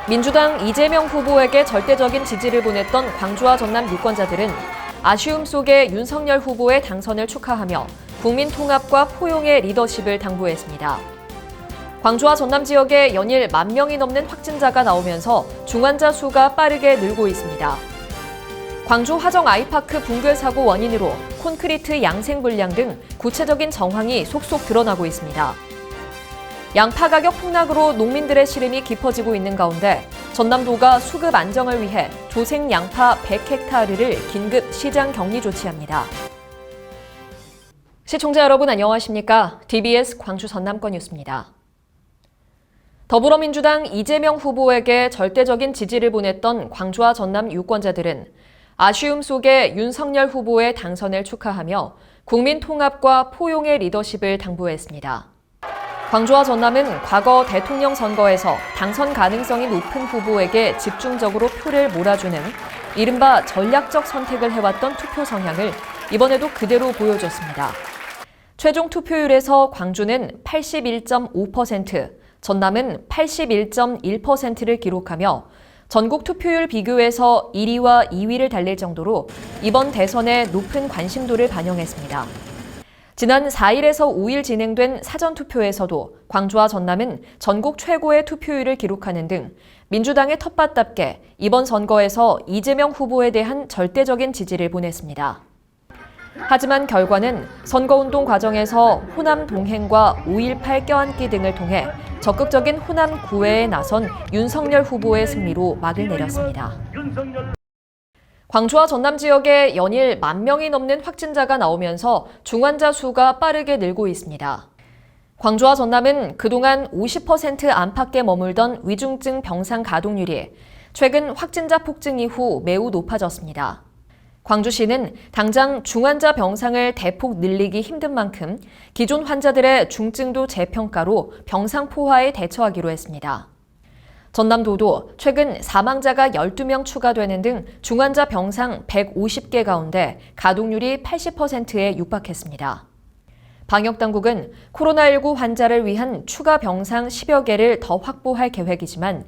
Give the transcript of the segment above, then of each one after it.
민주당 이재명 후보에게 절대적인 지지를 보냈던 광주와 전남 유권자들은 아쉬움 속에 윤석열 후보의 당선을 축하하며 국민 통합과 포용의 리더십을 당부했습니다. 광주와 전남 지역에 연일 10,000명이 넘는 확진자가 나오면서 중환자 수가 빠르게 늘고 있습니다. 광주 화정 아이파크 붕괴 사고 원인으로 콘크리트 양생 불량 등 구체적인 정황이 속속 드러나고 있습니다. 양파 가격 폭락으로 농민들의 시름이 깊어지고 있는 가운데 전남도가 수급 안정을 위해 조생 양파 100헥타르를 긴급 시장 격리 조치합니다. 시청자 여러분 안녕하십니까? TBS 광주 전남권 뉴스입니다. 더불어민주당 이재명 후보에게 절대적인 지지를 보냈던 광주와 전남 유권자들은 아쉬움 속에 윤석열 후보의 당선을 축하하며 국민 통합과 포용의 리더십을 당부했습니다. 광주와 전남은 과거 대통령 선거에서 당선 가능성이 높은 후보에게 집중적으로 표를 몰아주는 이른바 전략적 선택을 해왔던 투표 성향을 이번에도 그대로 보여줬습니다. 최종 투표율에서 광주는 81.5%, 전남은 81.1%를 기록하며 전국 투표율 비교에서 1위와 2위를 달릴 정도로 이번 대선에 높은 관심도를 반영했습니다. 지난 4일에서 5일 진행된 사전투표에서도 광주와 전남은 전국 최고의 투표율을 기록하는 등 민주당의 텃밭답게 이번 선거에서 이재명 후보에 대한 절대적인 지지를 보냈습니다. 하지만 결과는 선거운동 과정에서 호남 동행과 5.18 껴안기 등을 통해 적극적인 호남 구애에 나선 윤석열 후보의 승리로 막을 내렸습니다. 광주와 전남 지역에 연일 10,000명이 넘는 확진자가 나오면서 중환자 수가 빠르게 늘고 있습니다. 광주와 전남은 그동안 50% 안팎에 머물던 위중증 병상 가동률이 최근 확진자 폭증 이후 매우 높아졌습니다. 광주시는 당장 중환자 병상을 대폭 늘리기 힘든 만큼 기존 환자들의 중증도 재평가로 병상 포화에 대처하기로 했습니다. 전남도도 최근 사망자가 12명 추가되는 등 중환자 병상 150개 가운데 가동률이 80%에 육박했습니다. 방역당국은 코로나19 환자를 위한 추가 병상 10여 개를 더 확보할 계획이지만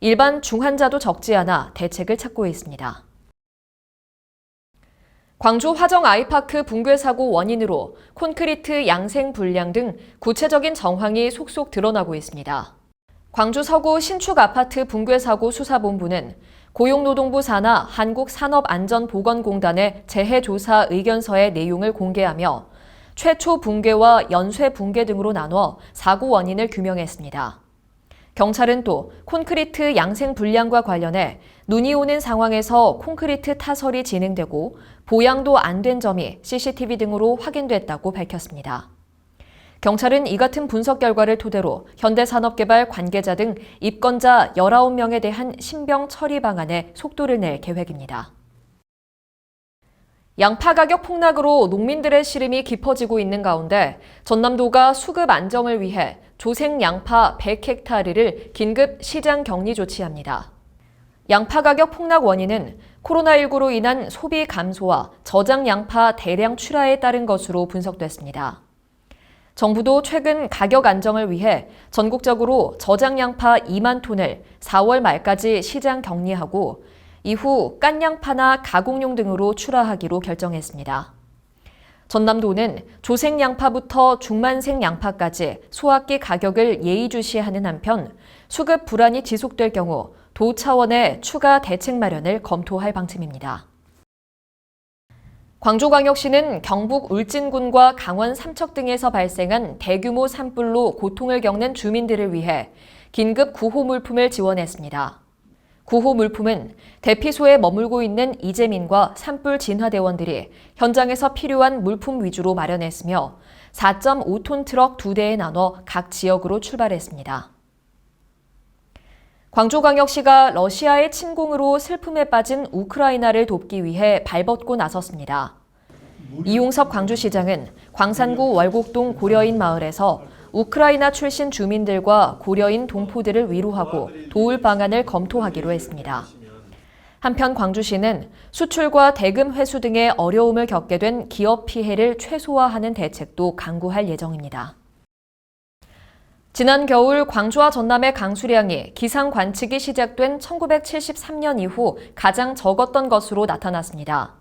일반 중환자도 적지 않아 대책을 찾고 있습니다. 광주 화정 아이파크 붕괴 사고 원인으로 콘크리트 양생 불량 등 구체적인 정황이 속속 드러나고 있습니다. 광주 서구 신축 아파트 붕괴 사고 수사본부는 고용노동부 산하 한국산업안전보건공단의 재해조사 의견서의 내용을 공개하며 최초 붕괴와 연쇄 붕괴 등으로 나눠 사고 원인을 규명했습니다. 경찰은 또 콘크리트 양생 불량과 관련해 눈이 오는 상황에서 콘크리트 타설이 진행되고 보양도 안 된 점이 CCTV 등으로 확인됐다고 밝혔습니다. 경찰은 이 같은 분석 결과를 토대로 현대산업개발 관계자 등 입건자 19명에 대한 신병 처리 방안에 속도를 낼 계획입니다. 양파 가격 폭락으로 농민들의 시름이 깊어지고 있는 가운데 전남도가 수급 안정을 위해 조생 양파 100헥타르를 긴급 시장 격리 조치합니다. 양파 가격 폭락 원인은 코로나19로 인한 소비 감소와 저장 양파 대량 출하에 따른 것으로 분석됐습니다. 정부도 최근 가격 안정을 위해 전국적으로 저장 양파 2만 톤을 4월 말까지 시장 격리하고 이후 깐 양파나 가공용 등으로 출하하기로 결정했습니다. 전남도는 조생 양파부터 중만생 양파까지 소확기 가격을 예의주시하는 한편 수급 불안이 지속될 경우 도 차원의 추가 대책 마련을 검토할 방침입니다. 광주광역시는 경북 울진군과 강원 삼척 등에서 발생한 대규모 산불로 고통을 겪는 주민들을 위해 긴급 구호 물품을 지원했습니다. 구호 물품은 대피소에 머물고 있는 이재민과 산불 진화대원들이 현장에서 필요한 물품 위주로 마련했으며 4.5톤 트럭 2대에 나눠 각 지역으로 출발했습니다. 광주광역시가 러시아의 침공으로 슬픔에 빠진 우크라이나를 돕기 위해 발벗고 나섰습니다. 이용섭 광주시장은 광산구 월곡동 고려인 마을에서 우크라이나 출신 주민들과 고려인 동포들을 위로하고 도울 방안을 검토하기로 했습니다. 한편 광주시는 수출과 대금 회수 등의 어려움을 겪게 된 기업 피해를 최소화하는 대책도 강구할 예정입니다. 지난 겨울 광주와 전남의 강수량이 기상 관측이 시작된 1973년 이후 가장 적었던 것으로 나타났습니다.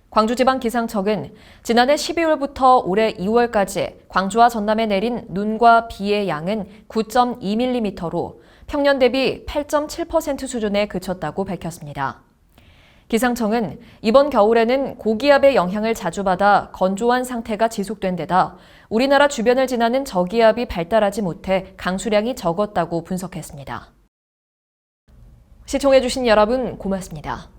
광주지방기상청은 지난해 12월부터 올해 2월까지 광주와 전남에 내린 눈과 비의 양은 9.2mm로 평년 대비 8.7% 수준에 그쳤다고 밝혔습니다. 기상청은 이번 겨울에는 고기압의 영향을 자주 받아 건조한 상태가 지속된 데다 우리나라 주변을 지나는 저기압이 발달하지 못해 강수량이 적었다고 분석했습니다. 시청해주신 여러분 고맙습니다.